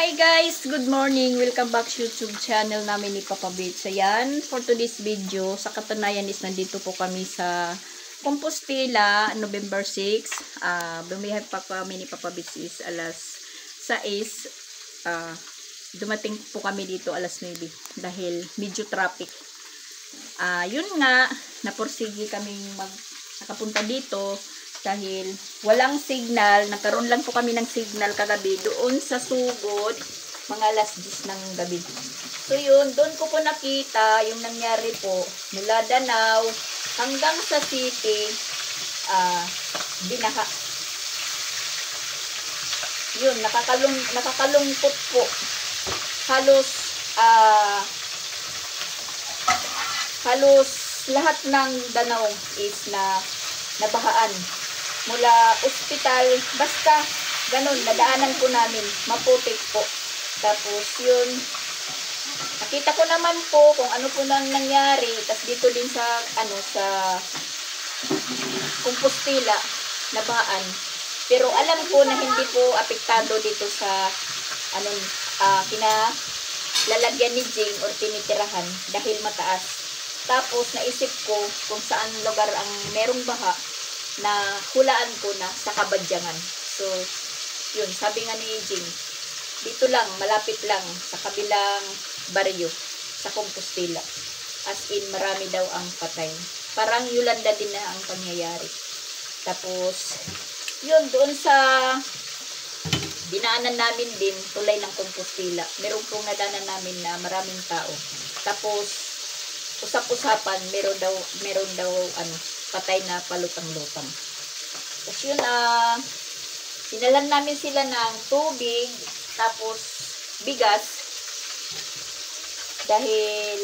Hi guys! Good morning! Welcome back sa YouTube channel namin ni Papa Bits. Ayan, for today's video, sa katunayan is nandito po kami sa Compostela, November 6. Bumihag pa kami ni Papa Bits is alas 6. Dumating po kami dito alas 9 dahil medyo traffic. Yun nga, napursigi kaming nakapunta dito dahil walang signal. Nagkaroon lang po kami ng signal kagabi doon sa sugod, mga alas 10 ng gabi. So yun, doon ko po nakita yung nangyari po mula Danau hanggang sa city, binaha. Yun, nakakalungkot po. Halos lahat ng Danau is nabahaan. Mula ospital, basta ganun, nadaanan po namin, maputik po. Tapos yun, nakita ko naman po kung ano po nang nangyari. Tapos dito din sa Compostela, nabahaan. Pero alam ko na hindi po apektado dito sa lalagyan ni Jing or tinitirahan dahil mataas. Tapos naisip ko kung saan lugar ang merong baha na hulaan ko na sa Kabadyangan. So, yun, sabi nga ni Jing, dito lang, malapit lang, sa kabilang baryo, sa Compostela. As in, marami daw ang patay. Parang Yolanda din na ang pangyayari. Tapos, yun, doon sa dinaanan namin din, tulay ng Compostela. Meron pong nadaanan namin na maraming tao. Tapos, usap-usapan, meron daw patay na palutang-lutang. Tapos yun, sinalan namin sila ng tubig, tapos bigas, dahil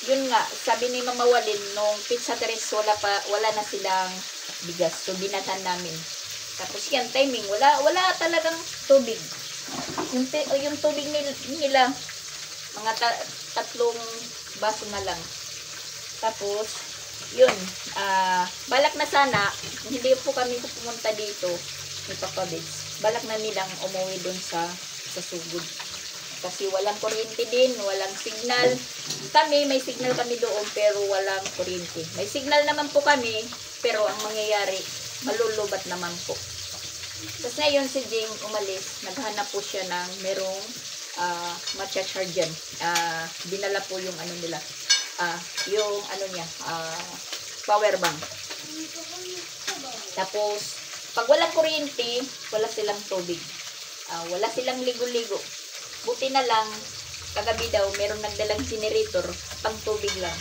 yun nga, sabi ni Mama Walin, nung Pizza Tres, wala na silang bigas, so binatan namin. Tapos yan, timing, wala talagang tubig. Yung tubig nila, mga tatlong baso na lang. Tapos, yun, balak na sana, hindi po kami pumunta dito ni Papa Bits. Balak na nilang umuwi dun sa sugod. Kasi walang kuryente din, walang signal. Kami, may signal kami doon, pero walang kuryente. May signal naman po kami, pero ang mangyayari, malulubat naman po. Tapos ngayon si Jing umalis, naghanap po siya ng merong matcha-charge dyan. Dinala po yung nila. Power bank. Tapos, pag walang kuryente, wala silang tubig. Wala silang ligo-ligo. Buti na lang, kagabi daw, meron nagdalang generator, pang tubig lang.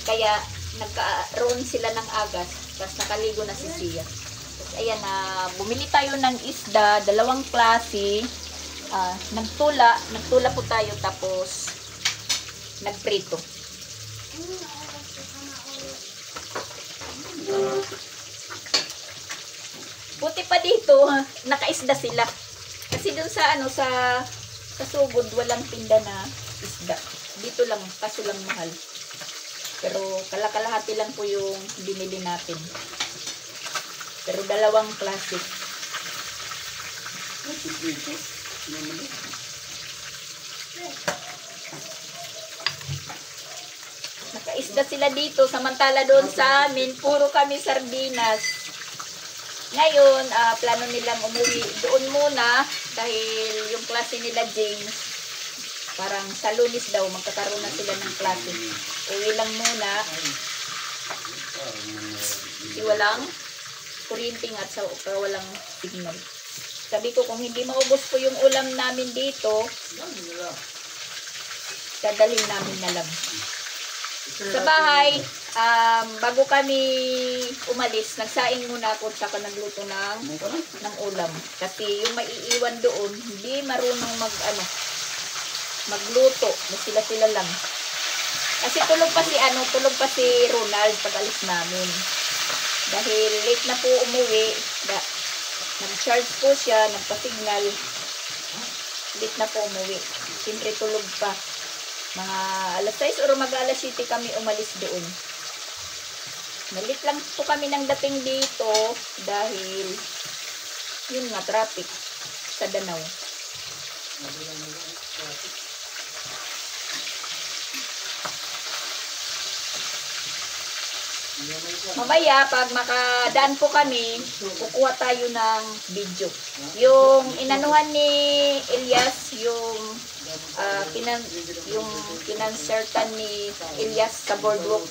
Kaya, nagkaroon sila ng agas, tapos nakaligo na si Sia. Tapos, ayan, bumili tayo ng isda, 2 klase. Nagtula po tayo, tapos, nagprito. Buti pa dito, nakaisda sila. Kasi dun sa sugod, walang tinda na isda. Dito lang, kaso lang mahal. Pero kalakalahati lang po yung binili natin. Pero 2 klase. Nakaisda sila dito, samantala doon sa amin, puro kami sardinas. Ngayon, plano nilang umuwi doon muna dahil yung klase nila James, parang sa Lunes daw, magkakaroon na sila ng klase. Uwi lang muna. Kasi walang kuryente at walang signal. Sabi ko, kung hindi maubos po yung ulam namin dito, dadalhin namin na lang. Sa bahay, bago kami umalis, nagsaing muna ako saka nagluto ng ulam. Kasi yung maiiwan doon, hindi marunong magluto. Sila lang. Kasi tulog pa si Ronald pag alis namin. Dahil late na po umuwi, nag-charge po siya, nagpa-signal. Late na po umuwi. Siyempre tulog pa. Mga alas 6 o mag-alas 7 kami umalis doon. Nalit lang po kami nang dating dito dahil yun nga, traffic sa Danau. Mamaya, pag makadaan po kami, kukuha tayo ng video. Yung inanuhan ni Elias, yung yung pinansertan ni Elias sa boardwalk,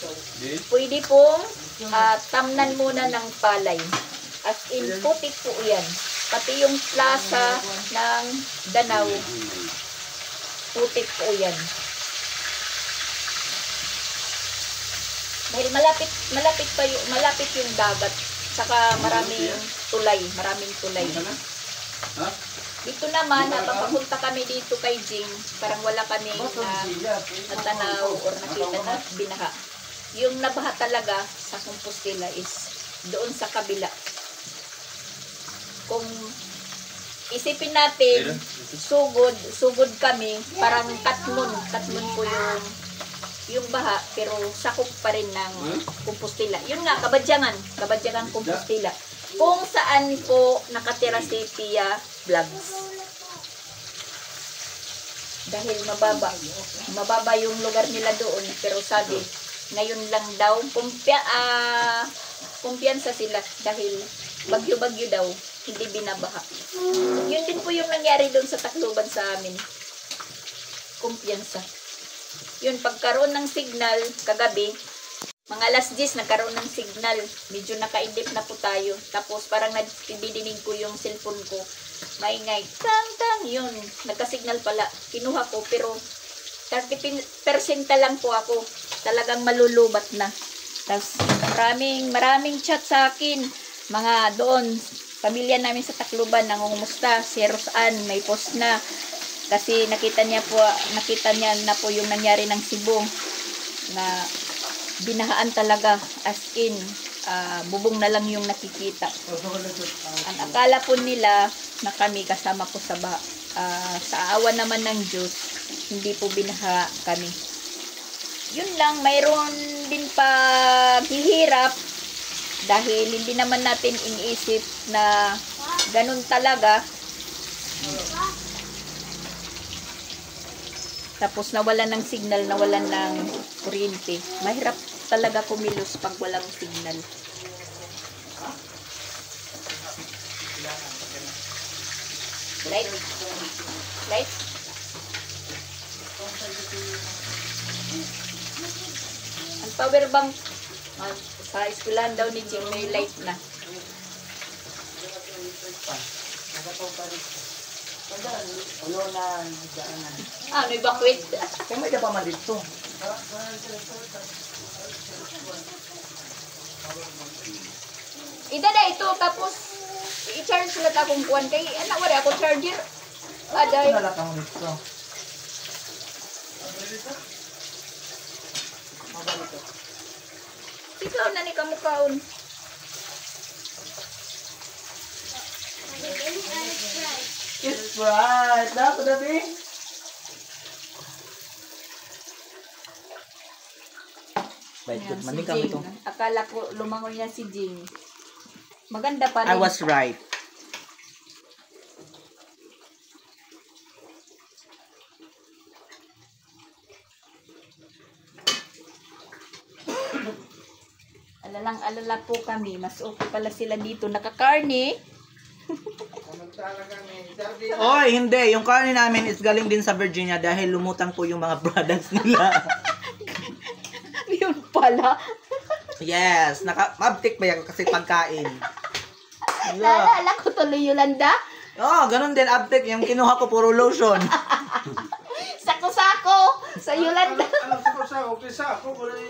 pwede pong tamnan muna ng palay. As in, putik po yan. Pati yung plaza ng Danau, putik po yan. Dahil malapit yung dagat, saka maraming tulay. Dito naman, habang papunta kami dito kay Jing, parang wala kami natanaw or nakita na binaha. Yung nabaha talaga sa Compostela is doon sa kabila. Kung isipin natin, sugod kami, parang katmon po yung baha, pero sakop pa rin ng Compostela. Yun nga, Kabadyangan Compostela. Kung saan po nakatira si Pia Vlogs. Dahil mababa yung lugar nila doon, pero sabi, ngayon lang daw, kumpiyansa sila dahil bagyo-bagyo daw, hindi binabaha. Yun din po yung nangyari doon sa Tacloban sa amin. Kumpiyansa. Yun, pagkaroon ng signal kagabi, mga alas 10 nagkaroon ng signal. Medyo nakaidip na po tayo. Tapos parang nadidinig ko yung cellphone ko. Maingay. Tang, yun. Nagka-signal pala. Kinuha ko, pero 30% lang po ako. Talagang malulubat na. Tapos maraming chat sa akin. Mga doon, pamilya namin sa Tacloban, nangungumusta. Si Rosan, may post na. Kasi nakita niya na po yung nangyari ng Cebu na binahaan talaga, as in bubong na lang yung nakikita. Ang akala po nila na kami kasama po sa awa naman ng Diyos, hindi po binaha kami. Yun lang, mayroon din paghihirap dahil hindi naman natin iniisip na ganun talaga. Tapos nawalan ng signal, nawalan ng kuryente. Mahirap talaga kumilos pag walang signal. Light? Ang power bank sa eskwelahan daw ni Jing, may light na. May bakwit. Kaya may pa man dito. Ida na ito, tapos i-charge sila akong kuwan. Kay anak, wala ako charger. Aday. Ito nalang ako dito. Ikaw na ni kamukhaon. It's bright. Dapat dabi. Wait, Ayan, good. si Maning kami Jing. to. Akala ko lumangoy na si Jing. Maganda pa I rin. was right. Alalang-alala po kami. Mas okay pala sila dito. Nakakarne. Oy, hindi. Yung karne namin is galing din sa Virginia dahil lumutang po yung mga products nila. Yun pala. Yes. Mabtik ba yan kasi pagkain? Naalala ko tuloy Yolanda. Ganun din abtik. Yung kinuha ko puro lotion. Sako-sako sa Yolanda.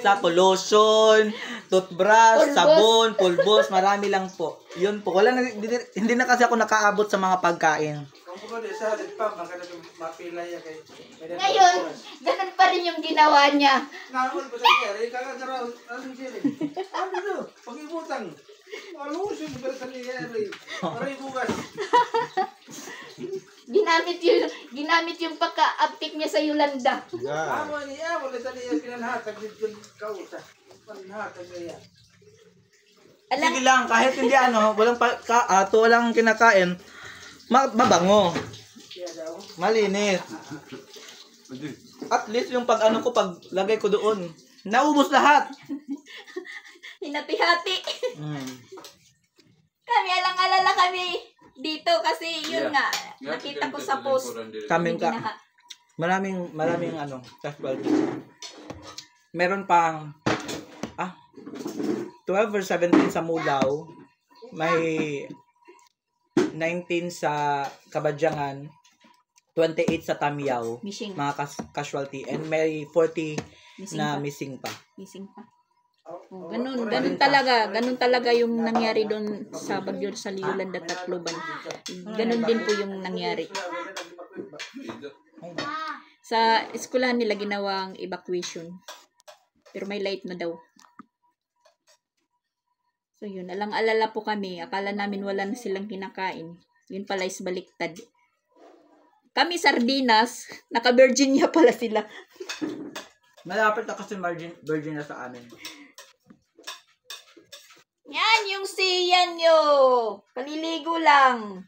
Sako, lotion, toothbrush, Pulbos. sabon, pulbos, marami lang po. Yun po. Hindi na kasi ako nakaabot sa mga pagkain. Ngayon, ganun pa rin yung ginawa niya. Ginamit yung pagka-uptick niya sa Yolanda. Sige lang, kahit hindi walang kinakain, mabango. Malinis. At least yung pag ano ko, pag lagay ko doon, naubos lahat. Hinati-hati. Mm. Kami, alang-alala kami dito kasi yun nga, nakita ko sa post. Kaming ka. Maraming ano, casualty. Meron pang 12 or 17 sa Mulao, may 19 sa Kabadyangan, 28 sa Tamiao, Missing. mga casualty, and may 40 Missing na pa. missing pa. Missing pa. Oh, ganun talaga yung nangyari doon sa Baguio sa Yolanda, Tacloban. Ganun din po yung nangyari. Sa eskwelahan nila ginawang evacuation. Pero may light na daw. So yun, alang-alala po kami. Akala namin wala na silang kinakain. Yun pala is baliktad. Kami sardinas, naka-Virginia pala sila. Malapit na kasi Virginia sa amin. Yan yung siyan nyo. Paliligo lang.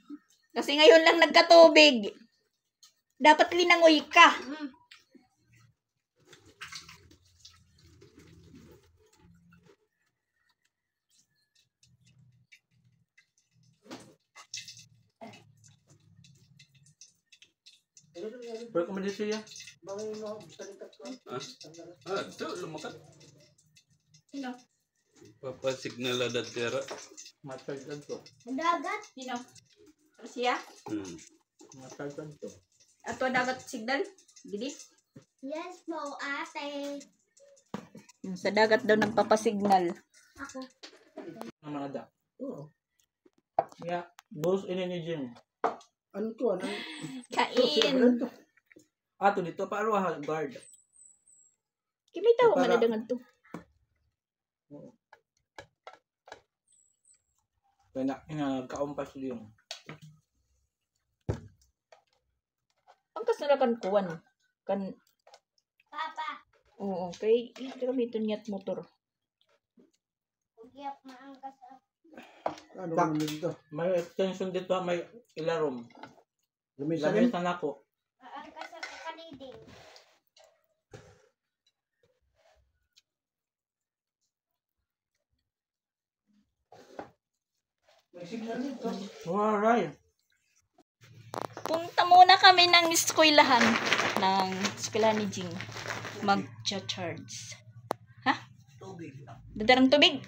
Kasi ngayon lang nagkatubig. Dapat linangoy ka. Rekomendasi ya? Ito, lumakat. Sino? Papasignal na tira. Matagdan to. Dagat? Sino? Siya? Matagdan to. Ato dagat signal? Gidi? Yes po, ate. Yung sa dagat daw nagpapasignal. Ako. Ang mga da. Oo. Ya, bos ini ni Jim. Ano to? Ano? Kain. Ato dito pa arwah guard. Kimay tao Para- manadangan to. Kaya kaumpas yung. Ang kasalakan kuwan. Kan, Papa, oo, kay gamiton niya't motor. ugyap maangkas ako. Ano naman dito? May extension dito, may ilarom. Lamisan ako. Maangkas ako kaniding. May signal dito. Alright. Punta muna kami ng eskwelahan. Ng eskwelahan ni Jing. Mag-charge. Ha? Tubig. Dadarang tubig?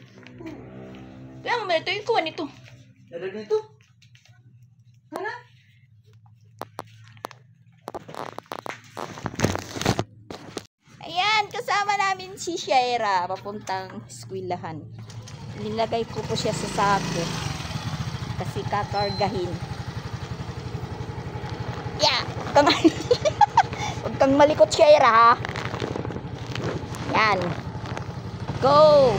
Kaya mamaya ito yung kuwan ito. Ada dito? Hala? Ayan, kasama namin si Shaira papuntang eskwelahan. Nilagay ko po siya sa sako kasi kakargahin. Yeah! Huwag kang malikot, Shaira, ha? Yan. Go!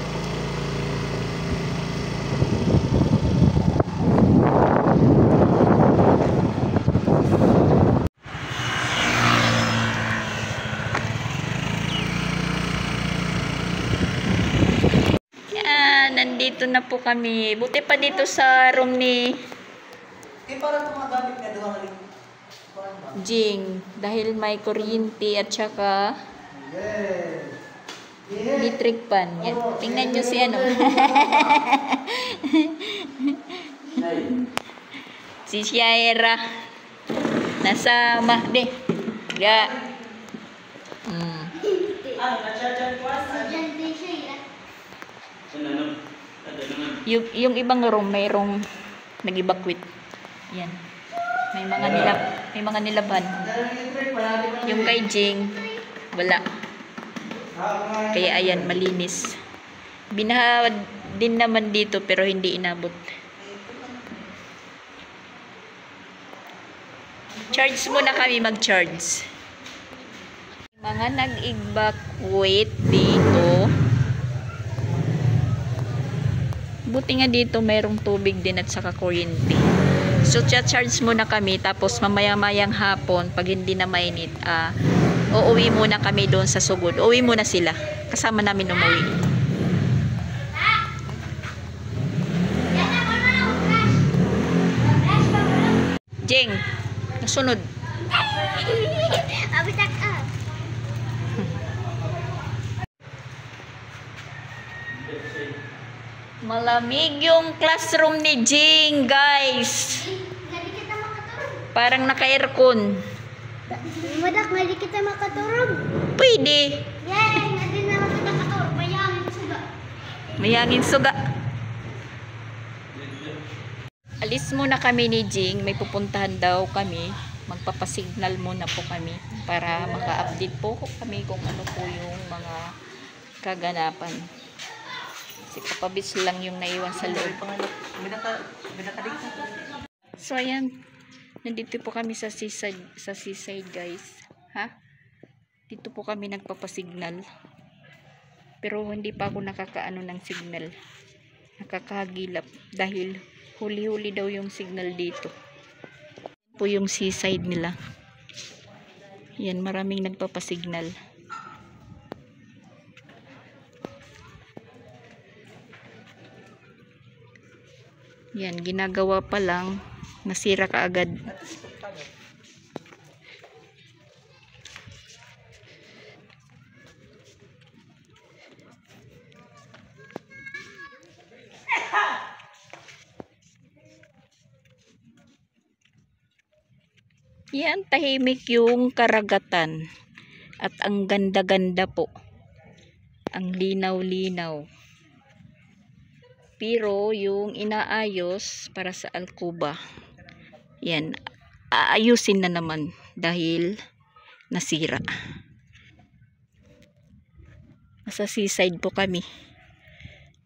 Yan, nandito na po kami. Buti pa dito sa room ni Para tumagamit na doon ang Jing. Dahil may kuryente at saka electric pan. Yan. Tingnan nyo si ano. Si Shaira. Nasa mahde. Ya. Diyan din siya yan. Yung ibang room mayroong nag-evacuate. Yan. May mga nilaban. Yung kay Jing wala. Kaya ayan, malinis. Binaha din naman dito pero hindi inabot. Charge muna kami, mag-charge. Mga nag-evacuate dito. Buti nga dito mayroong tubig din at saka kuryente. So, charge muna kami. Tapos, mamaya-mayang hapon, pag hindi na mainit, uuwi muna kami doon sa Sugod. Uuwi muna sila. Kasama namin umuwi. Jeng, nasunod. Kapitak ah. Malamig yung classroom ni Jing, guys. Hindi kita makaturog. Parang naka-aircon. Madak, hindi kita makaturog. Pwede. Yan, hindi na kita makaturog. Mayangin suga. Mayangin suga. Alis muna kami ni Jing. May pupuntahan daw kami. Magpapasignal muna po kami para maka-update po kami kung ano po yung mga kaganapan. Si Kapabis lang yung naiwan sa loob. So ayan, nandito po kami sa seaside guys. Ha? Dito po kami nagpapasignal. Pero hindi pa ako nakakaano ng signal. Nakakahagilap dahil huli-huli daw yung signal dito. Po yung seaside nila. Yan, maraming nagpapasignal. Yan, ginagawa pa lang, nasira kaagad. Yan, tahimik yung karagatan. At ang ganda-ganda po. Ang linaw-linaw. Pero yung inaayos para sa Alcuba, yan, aayusin na naman dahil nasira. Nasa seaside po kami.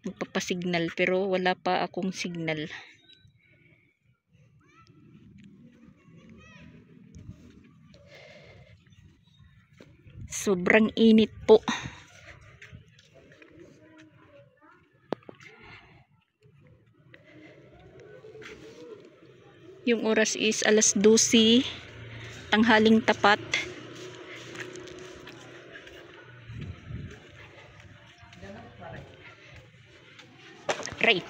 Nagpapasignal pero wala pa akong signal. Sobrang init po. Yung oras is 12:00, tanghaling tapat. Right.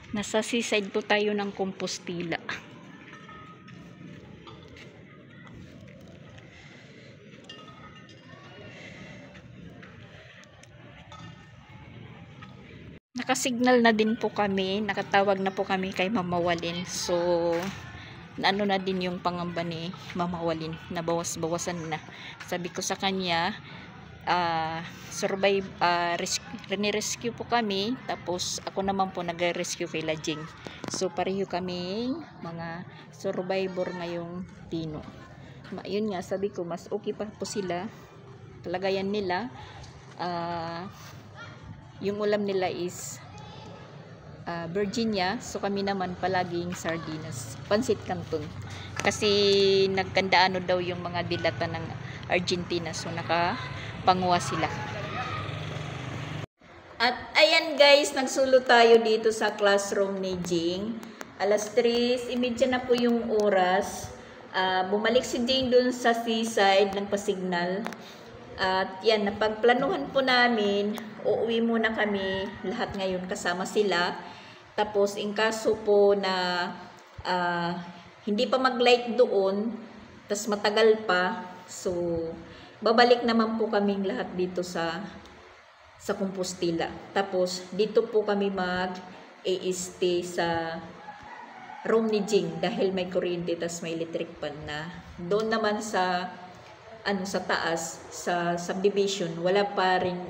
Nasa seaside po tayo ng Compostela. Nakasignal na din po kami, nakatawag na po kami kay Mama Walin. So, ano na din yung pangamba ni Mama Walin, nabawas-bawasan na. Sabi ko sa kanya, rescue po kami, tapos ako naman po nag-rescue kay Lajing. So, pareho kami mga survivor ngayong Tino. Yun nga, sabi ko, mas okay pa po sila. Kalagayan nila, yung ulam nila is Virginia, so kami naman palaging sardinas, pansit canton, kasi nagkandaano daw yung mga dilata ng Argentina, so nakapanguha sila. At ayan guys, nagsulo tayo dito sa classroom ni Jing. 3:30 na po yung oras. Bumalik si Jing dun sa seaside ng pasignal. At yan, napagplanuhan po namin, uuwi muna kami lahat ngayon kasama sila. Tapos, in kaso po na hindi pa mag-light doon, tas matagal pa, so, babalik naman po kaming lahat dito sa Compostela. Tapos, dito po kami mag-stay sa room ni Jing dahil may kuryente, tas may electric pan na. Doon naman sa sa taas, sa subdivision, wala pa rin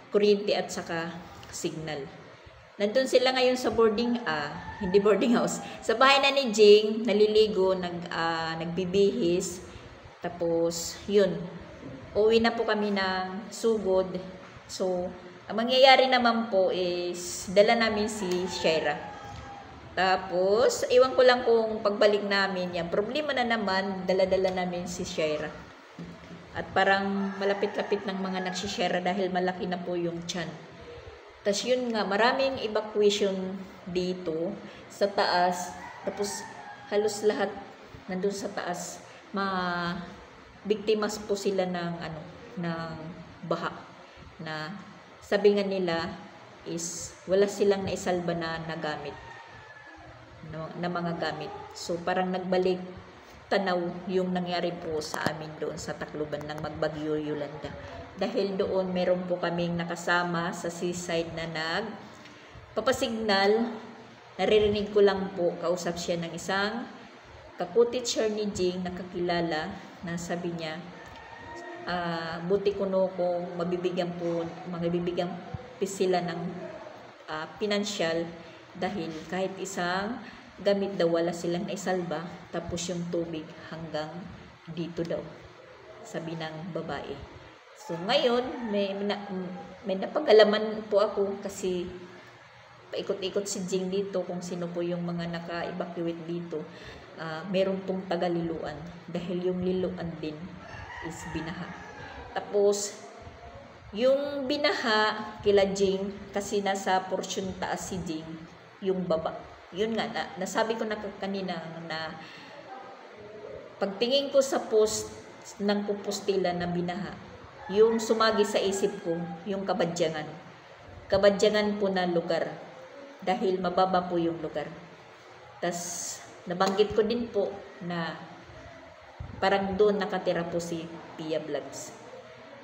kuryente at saka signal. Nandun sila ngayon sa hindi boarding house, sa bahay na ni Jing, naliligo, nagbibihis. Tapos yun, uwi na po kami ng sugod. So ang mangyayari naman po is dala namin si Shaira. Tapos, iwan ko lang kung pagbalik namin yan. Problema na naman, dala-dala namin si Shaira. At parang malapit-lapit ng mga nagsishare dahil malaki na po yung tiyan. Tapos yun nga, maraming evacuation dito sa taas. Tapos halos lahat nandun sa taas. Biktimas po sila ng baha. Na sabi nga nila, is wala silang naisalba na nagamit, na mga gamit. So parang nagbalik tanaw yung nangyari po sa amin doon sa Tacloban ng Magbagyo Yolanda. Dahil doon meron po kaming nakasama sa seaside na nagpapasignal. Naririnig ko lang po, kausap siya ng isang ka-co-teacher ni Jing, nakakilala, na sabi niya, buti kuno kung mabibigyan po sila ng pinansyal, dahil kahit isang gamit daw wala silang naisalba, tapos yung tubig hanggang dito daw, sabi ng babae. So ngayon may napag-alaman po ako, kasi paikot-ikot si Jing dito kung sino po yung mga naka-evacuate dito. Meron pong taga-liluan, dahil yung liluan din is binaha. Tapos yung binaha kila Jing, kasi nasa portion taas si Jing, yung baba. Yun nga, nasabi ko na kanina na pagtingin ko sa post ng Compostela na binaha, yung sumagi sa isip ko, yung Kabadyangan. Kabadyangan po na lugar, dahil mababa po yung lugar. Tas nabanggit ko din po na parang doon nakatira po si Pia Vlogs.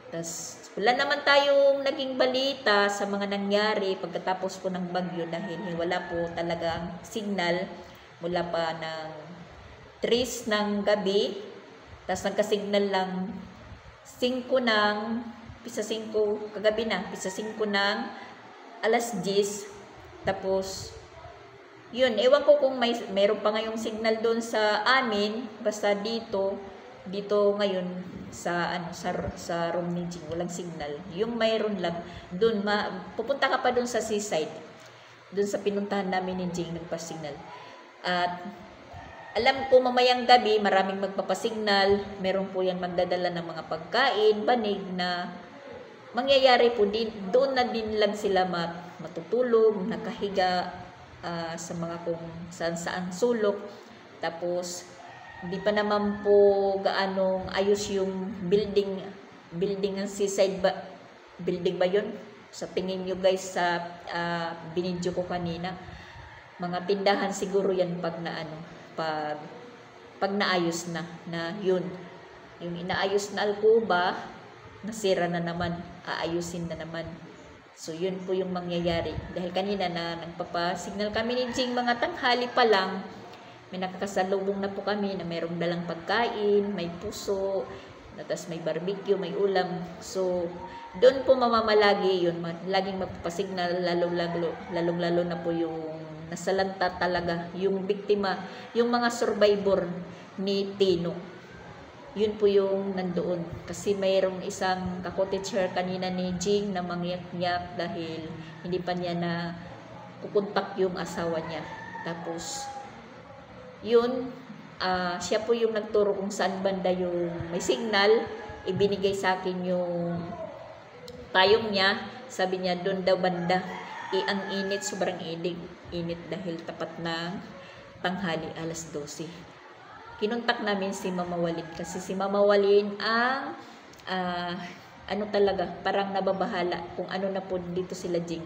Tas wala naman tayong naging balita sa mga nangyari pagkatapos po ng bagyo, dahil wala po talagang signal mula pa ng 3 ng gabi. Tas nagka-signal lang 5 ng pisa 5 kagabi na, pisa 5 ng alas 10. Tapos yun, ewan ko kung mayroon pa ngayong signal doon sa amin, basta dito ngayon sa room ni Jing walang signal. Yung mayroon lang doon, pupunta ka pa doon sa seaside, doon sa pinuntahan namin ni Jing, nagpa-signal. At alam ko mamayang gabi maraming magpapasignal, meron po yan magdadala ng mga pagkain, banig, na mangyayari po din, doon na din lang sila matutulog, nakahiga sa mga kung saan sulok. Tapos hindi pa naman po gaanong ayos yung building ng seaside building ba yun? Sa tingin nyo guys, sa binidyo ko kanina, mga tindahan siguro yan pag naayos na yun, yung inaayos na alkuba nasira na naman, aayusin na naman. So yun po yung mangyayari, dahil kanina na nagpapasignal kami ni Jing, mga tanghali pa lang may nakakasalubong na po kami na mayroong dalang pagkain, may puso, tapos may barbecue, may ulam. So doon po mamamalagi yun, laging magpapasignal, lalong-lalo na po yung nasalanta talaga, yung biktima, yung mga survivor ni Tino. Yun po yung nandoon. Kasi mayroong isang ka-co-teacher kanina ni Jing na mangyak-nyak dahil hindi pa niya na kukontak yung asawa niya. Tapos yun, siya po yung nagturo kung saan banda yung may signal. Ibinigay sa akin yung payong niya. Sabi niya doon daw banda. Ang init, sobrang init dahil tapat na tanghali, alas 12. Kinontak namin si Mama Walin, kasi si Mama Walin ang talaga, parang nababahala kung ano na po dito sila Jing.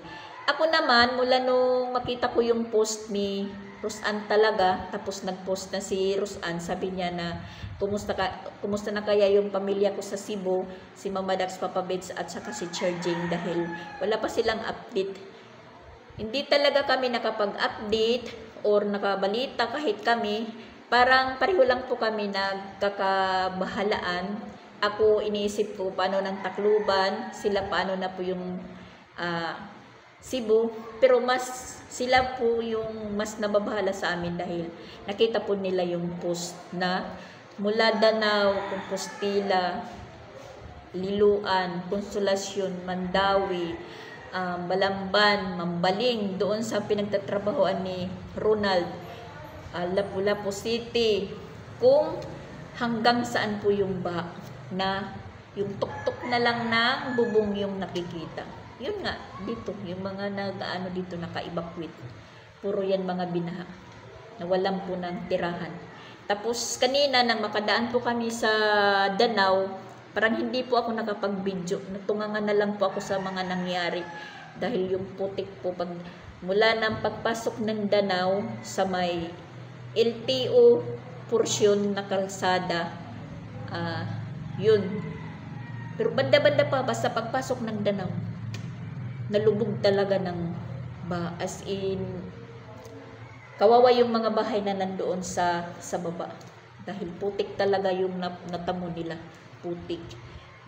Ako naman, mula nung makita ko yung post ni Rosan talaga, tapos nag-post na si Rosan, sabi niya na kumusta na kaya yung pamilya ko sa Cebu, si Mama Dax, Papa Beds at saka si Jing, dahil wala pa silang update. Hindi talaga kami nakapag-update or nakabalita kahit kami. Parang pareho lang po kami nagkakabahalaan. Ako iniisip ko paano ng Tacloban, sila paano na po yung Cebu. Pero sila po yung mas nababahala sa amin dahil nakita po nila yung post na mula Danao, Compostela, Liluan, Consolacion, Mandawi, Balamban, Mambaling, doon sa pinagtatrabahoan ni Ronald, Lapu-Lapu City, kung hanggang saan po yung baha na yung tuktok na lang ng bubong yung nakikita. Yun nga, dito, yung mga dito naka-evacuate. Puro yan mga binaha na walang po ng tirahan. Tapos kanina nang makadaan po kami sa Danao, parang hindi po ako nakapag-video. Natungangan na lang po ako sa mga nangyari. dahil yung putik po pag mula ng pagpasok ng Danau sa may LTO portion na kalsada, yun. Pero banda-banda pa, basta pagpasok ng Danau, nalubog talaga ng as in, kawawa yung mga bahay na nandoon sa baba. Dahil putik talaga yung natamo nila, putik.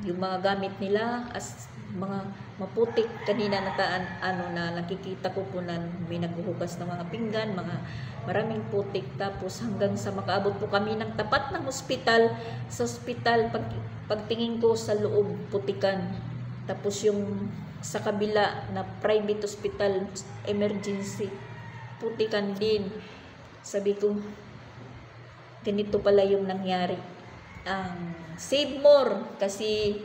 Yung mga gamit nila as mga maputik. Kanina na nakikita ko po na may naghuhugas ng mga pinggan, maraming putik. Tapos hanggang sa makaabot po kami ng tapat ng ospital. Sa ospital, pagtingin ko sa loob, putikan. Tapos yung sa kabila na private hospital, emergency, putikan din. Sabi ko, ganito pala yung nangyari. Save More, kasi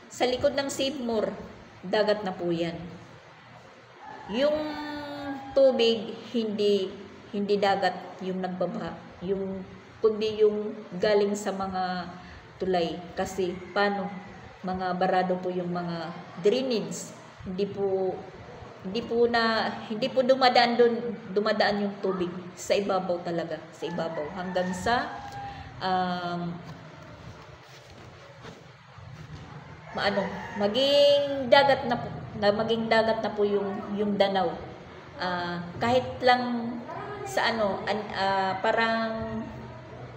sa likod ng Save More, dagat na po yan. Yung tubig, hindi dagat yung nagbabaha, kundi yung galing sa mga tulay. Kasi paano, mga barado po yung mga drainage, hindi po dumadaan yung tubig sa ibabaw talaga, sa ibabaw hanggang sa maging dagat na po yung Danau. Kahit lang sa parang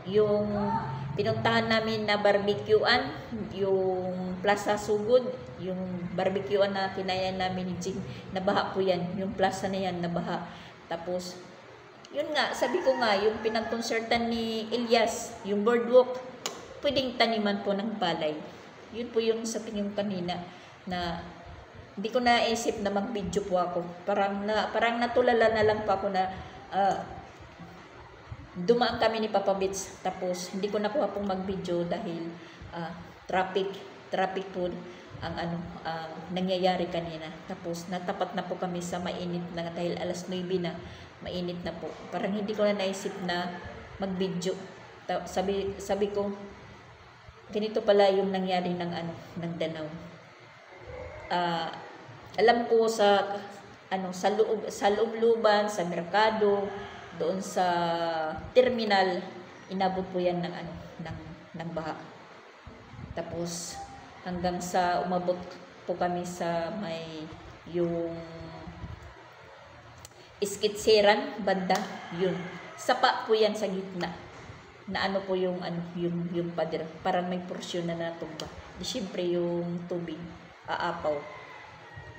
yung pinuntahan namin na barbecuean, yung Plaza Sugod, yung barbecuean na tinayan namin ni Jing, nabaha po yan, yung plaza na yan nabaha. Tapos yun nga, sabi ko nga, yung pinagkonsertan ni Elias, yung boardwalk, pwedeng taniman po ng palay. Yun po yung sa tingin kanina na hindi ko naisip na mag-video po ako. Parang natulala na lang po ako na dumaan kami ni Papa Bits. Tapos hindi ko nakuha pong mag-video dahil traffic po ang nangyayari kanina. Tapos natapat na po kami sa mainit na dahil alas 9 na, mainit na po. Parang hindi ko na naisip na mag-video. Sabi ko, ganito pala yung nangyari ng Danau. Alam ko sa loob-looban, sa merkado, doon sa terminal, inabot po yan ng baha. Tapos hanggang sa umabot po kami sa may yung Iskitseran banda, yun. Sapa po yan sa gitna. Na po yung pader, parang may porsyon na natumba. Di syempre yung tubig aapaw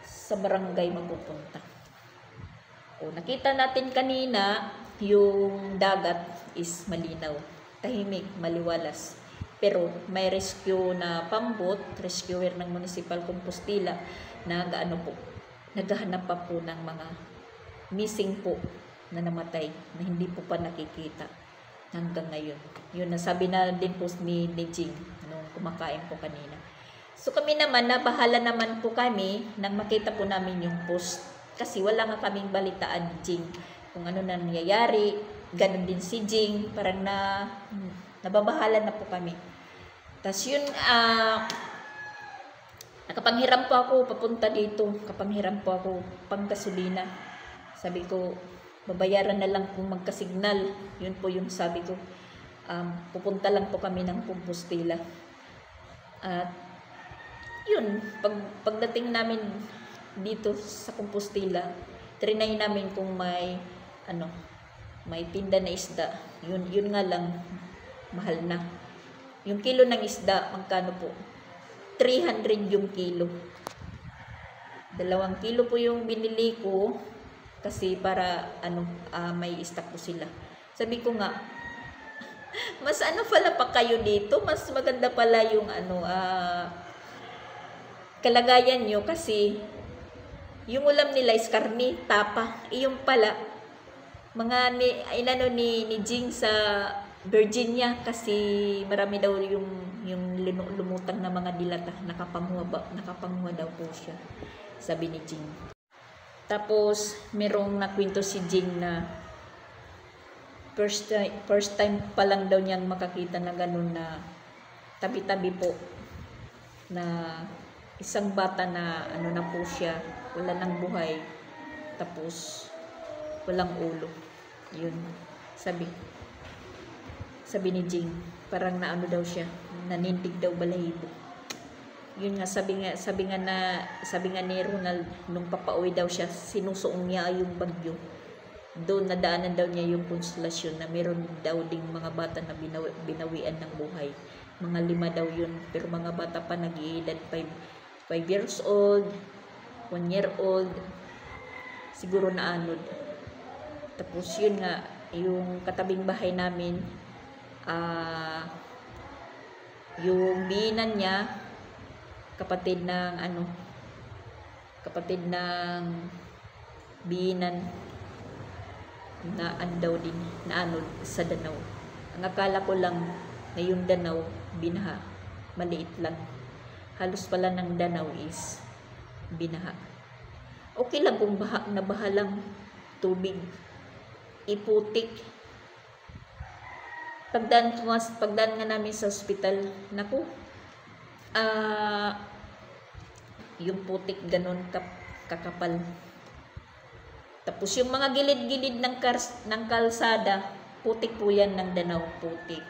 sa barangay mapupunta. Nakita natin kanina yung dagat is malinaw, tahimik, maliwalas. Pero may rescue na pambot, rescuer ng Municipal Compostela na naghahanap pa po ng mga missing po na namatay na hindi po pa nakikita hanggang ngayon. Yun, nasabi na din po ni Jing nung kumakain po kanina. So kami naman, nabahala naman po kami nang makita po namin yung post. Kasi wala nga kaming balitaan ni Jing kung ano na nangyayari. Ganon din si Jing, parang nababahala na po kami. Tapos yun, nakapanghiram po ako papunta dito. Kapanghiram po ako pang gasolina. Sabi ko, babayaran na lang kung magkasignal. Yun po yung sabi ko. Pupunta lang po kami ng Compostela. At yun, pagdating namin dito sa Compostela, trinay namin kung may tinda na isda. Yun nga lang, mahal na. Yung kilo ng isda, magkano po? 300 yung kilo. 2 kilo po yung binili ko kasi para may stock po sila. Sabi ko nga, mas pala pa kayo dito, mas maganda pala yung kalagayan nyo kasi yung ulam nila is karni, tapa. Yung pala, mga ni Jing sa Virginia kasi marami daw yung lumutang na mga dilata, nakapanguha daw po siya, sabi ni Jing. Tapos merong nakwento si Jing na first time pa lang daw niyang makakita na ganun na tabi-tabi po na isang bata na ano na po siya, wala ng buhay, tapos walang ulo. Yun, sabi ni Jing, parang naano daw siya, nanindig daw balahibo. Yun nga, sabi nga ni Ronald, nung papauwi daw siya, sinusuong niya yung bagyo. Doon nadaanan daw niya yung konsolasyon na meron daw ding mga bata na binawian ng buhay. Mga 5 daw yun, pero mga bata pa nag-iedad 5 years old, 1 year old, siguro na anod. Tapos yun nga, yung katabing bahay namin, yung biinan niya, kapatid ng biinan na andaw din, na anod sa Danau. Ang akala ko lang na yung Danau, binaha. Maliit lang. Halos pala ng Danau is binaha. Okay lang kung nabaha lang tubig. Iputik. Pagdaan nga namin sa ospital, naku, yung putik ganun kakapal. Tapos yung mga gilid-gilid ng kalsada, putik po yan ng Danau, putik.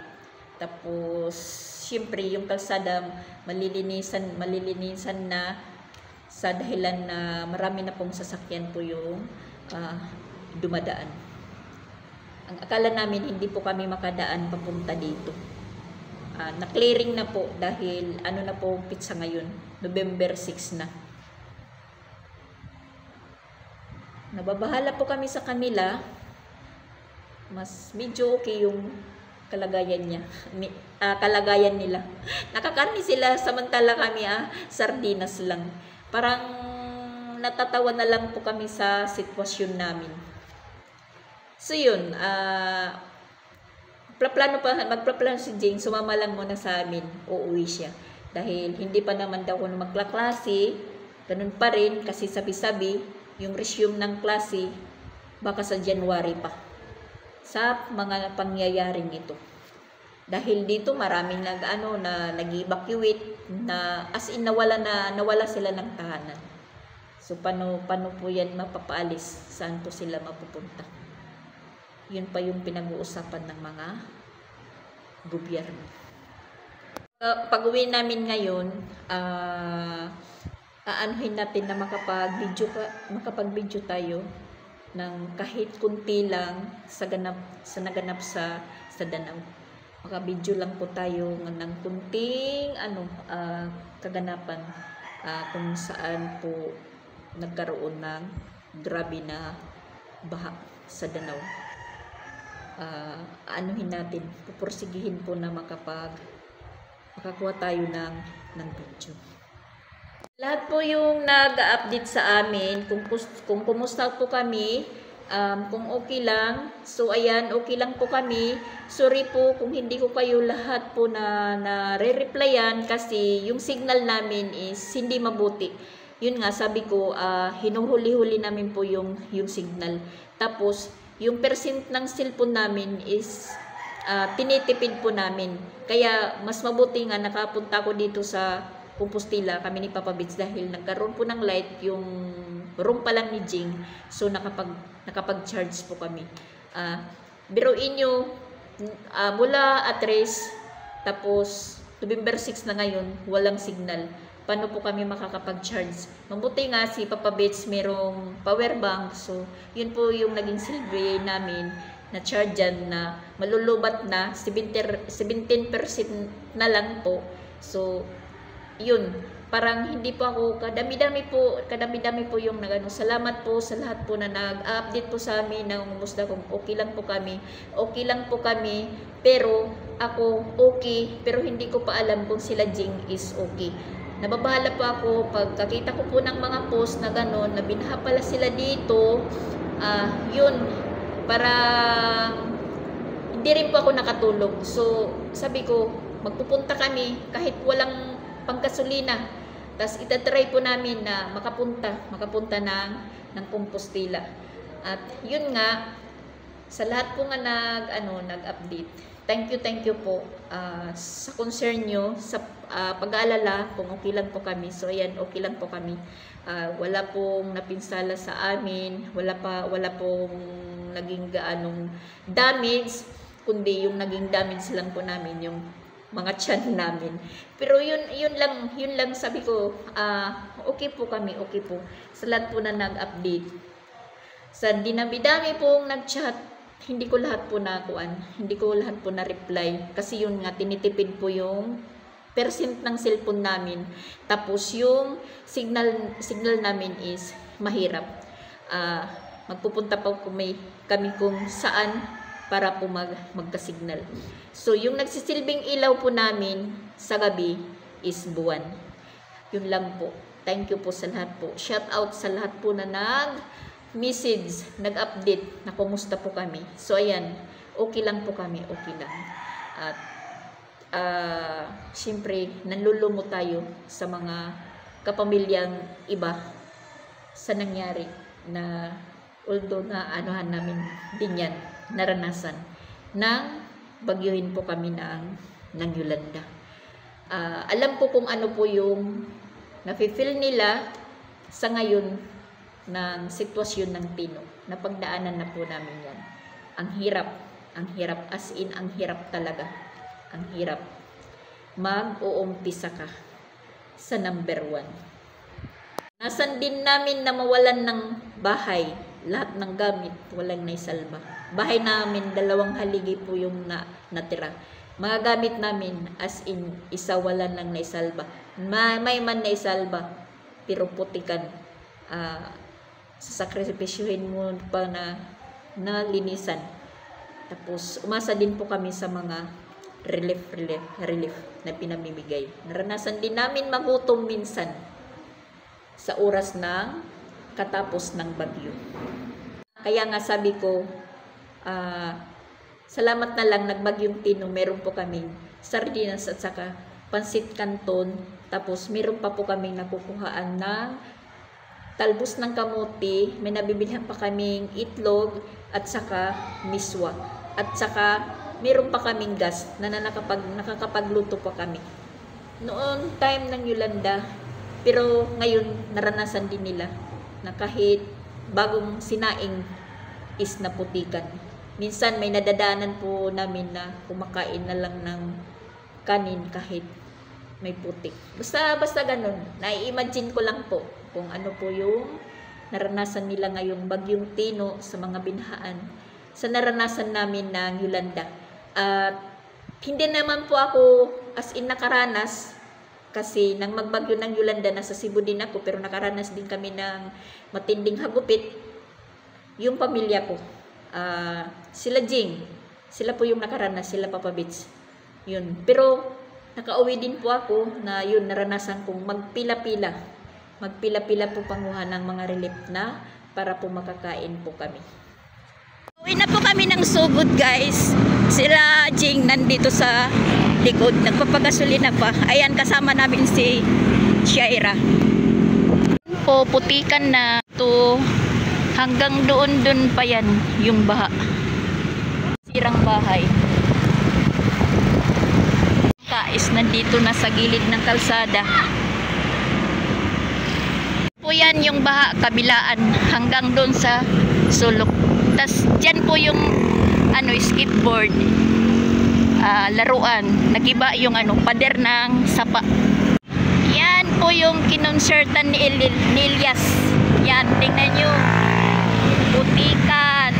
Tapos, syempre, yung kalsada malilinisan na sa dahilan na marami na pong sasakyan po yung dumadaan. Ang akala namin, hindi po kami makadaan papunta dito. Na-clearing na po dahil ano na po pizza ngayon, November 6 na. Nababahala po kami sa kanila. Mas medyo okay yung kalagayan nila. Nakakarni sila, samantala kami sardinas lang. Parang natatawa na lang po kami sa sitwasyon namin. So yun, magplaplano si Jing, sumama lang muna sa amin, uuwi siya. Dahil hindi pa naman daw ako magklaklase, ganun pa rin kasi sabi-sabi, yung resume ng klase, baka sa January pa. Sa mga pangyayaring ito. Dahil dito maraming nag-evacuate na as in nawala sila ng tahanan. So paano po yan mapapaalis? Saan po sila mapupunta? Yun pa yung pinag-uusapan ng mga gobyerno. Pag-uwi namin ngayon, aanuhin natin na makapag-video tayo ng kahit kunti lang sa naganap sa Danau. Maka-video lang po tayo ng kunting kaganapan kung saan po nagkaroon ng grabe na baha sa Danau. Anuhin natin, pupursigihin po na makakuha tayo ng video. Lahat po yung nag-update sa amin, kung kumusta po kami, kung okay lang. So ayan, okay lang po kami. Sorry po kung hindi ko kayo lahat po na re-replyan kasi yung signal namin is hindi mabuti. Yun nga, sabi ko, hinuhuli-huli namin po yung signal. Tapos, yung percent ng cellphone namin is tinitipid po namin. Kaya mas mabuti nga nakapunta ko dito sa Compostela, kami ni Papa Bits, dahil nagkaroon po ng light yung room pa lang ni Jing. So nakapag-charge po kami. Biruin nyo, mula Atres, tapos November 6 na ngayon, walang signal. Paano po kami makakapag-charge? Mabuti nga si Papa Bits merong power bank. So yun po yung naging silbi namin na charge dyan na malulubat na 17% na lang po. So yun, parang hindi po ako kadami-dami po yung nagano. Salamat po sa lahat po na nag-update po sa amin na umusta kung okay lang po kami, pero ako okay, pero hindi ko pa alam kung sila Jing is okay. Nababahala po ako pag kakita ko po ng mga post na gano'n, na binaha pala sila dito. Yun, parang hindi rin po ako nakatulog. So sabi ko, magpupunta kami kahit walang panggasolina. Tapos itatry po namin na makapunta ng Compostela. At yun nga, sa lahat po nga nag-update, thank you po sa concern nyo, sa pag-aalala kung okay lang po kami. So ayan, okay lang po kami. Wala pong napinsala sa amin, wala pong naging gaanong damage, kundi yung naging damage lang po namin yung mga tiyan namin. Pero yun lang sabi ko, okay po kami, okay po. Sa lahat po na nag-update. Sa dinami-dami pong nag-chat, hindi ko lahat po na-reply. Kasi yun nga, tinitipid po yung percent ng cellphone namin. Tapos yung signal namin is mahirap. Magpupunta pa kami kung saan para po magka-signal. So, yung nagsisilbing ilaw po namin sa gabi is buwan. Yun lang po. Thank you po sa lahat po. Shout out sa lahat po na nag-message, nag-update na kumusta po kami. So, ayan. Okay lang po kami. Okay lang. At, siyempre, nanlulumo tayo sa mga kapamilyang iba sa nangyari na although na anuhan namin din yan, naranasan nang bagyuhin po kami ng Yolanda. Alam ko kung ano po yung nafe-feel nila sa ngayon ng sitwasyon ng Tino. Napagdaanan na po namin yan. Ang hirap as in, ang hirap talaga. Ang hirap. Mag-uumpisa ka sa number 1. Nasan din namin na mawalan ng bahay. Lahat ng gamit, walang naisalba. Bahay namin, 2 haligi po yung natira. Mga gamit namin, as in, isa wala nang naisalba. May man naisalba, pero putikan. Sasakripisyuhin mo pa na linisan. Tapos, umasa din po kami sa mga relief na pinamimigay. Naranasan din namin magutom minsan sa oras ng katapos ng bagyo. Kaya nga sabi ko, salamat na lang nagbagyong Tino, meron po kaming sardinas at saka pansit canton, tapos meron pa po kaming nakukuhaan ng talbos ng kamote, may nabibilhan pa kaming itlog at saka miswa. At saka meron pa kaming gas na nakakapagluto pa kami. Noon time ng Yolanda, pero ngayon naranasan din nila na kahit bagong sinaing is naputikan. Minsan may nadadaanan po namin na kumakain na lang ng kanin kahit may putik. Basta ganun. Nai-imagine ko lang po kung ano po yung naranasan nila ngayong bagyong Tino sa mga binhaan sa naranasan namin ng Yolanda. At hindi naman po ako as in nakaranas kasi nang magbagyo ng Yolanda, nasa Cebu din ako, pero nakaranas din kami ng matinding hagupit. Yung pamilya ko, sila Jing, sila po yung nakaranas, sila Papa Bits. Yun. Pero nakauwi din po ako na yun, naranasan kong magpila-pila po panguha ng mga relief na para po makakain po kami. Uwi na po kami ng Sugod, guys. Sila Jing nandito sa likod, nagpapagasolina pa. Ayan, kasama namin si Shaira. Po, putikan na to. Hanggang doon pa yan yung baha. Sirang bahay. Kais nandito na sa gilid ng kalsada. Po yan yung baha, kabilaan hanggang doon sa sulok. Tas dyan po yung skateboard, laruan. Nagiba yung pader ng sapa. Yan po yung kinonsertan ni Elias. Yan, tingnan nyo. Putikan.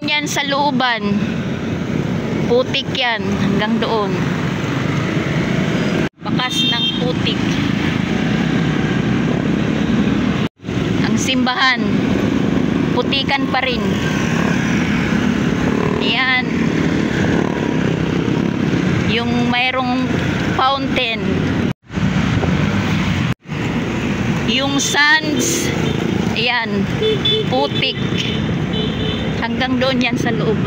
Yan sa looban. Putik yan hanggang doon. Bakas ng putik. Ang simbahan, putikan pa rin. Yan. Yung mayroong fountain. Yung sands, ayan, putik. Hanggang doon yan sa loob.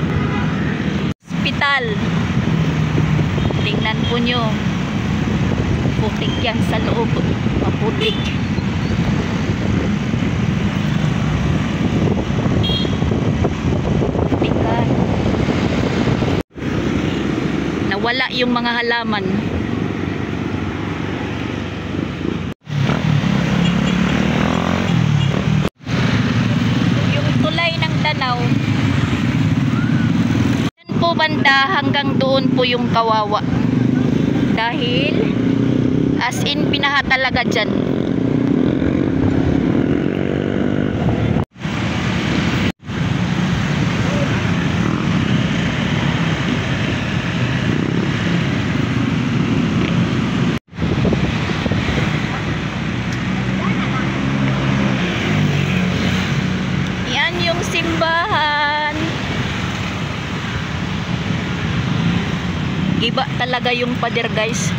Hospital. Tingnan po nyo. Putik yan sa loob. Maputik. mawala yung mga halaman. Yung tulay ng Danau, yan po banda hanggang doon po yung Kawawa. Dahil as in binaha talaga dyan. Yan yung simbahan. Iba talaga yung pader, guys.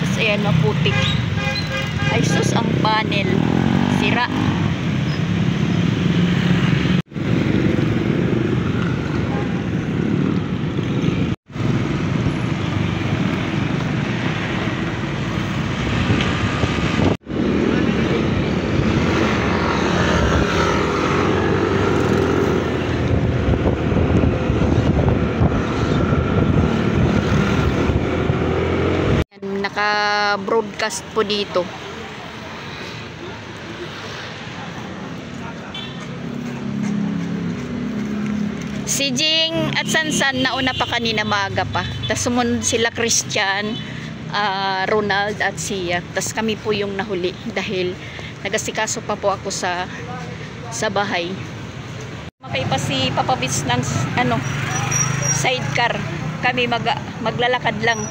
Kasi ayan, maputik. Ay sus, ang panel. Sira. Naka-broadcast po dito. Si Jing at Sansan nauna pa kanina, maaga pa. Tapos sumunod sila Christian, Ronald at Sia. Tapos kami po yung nahuli dahil nagasikaso pa po ako sa bahay. Makay pa si Papa Bits ng sidecar. Kami maglalakad lang.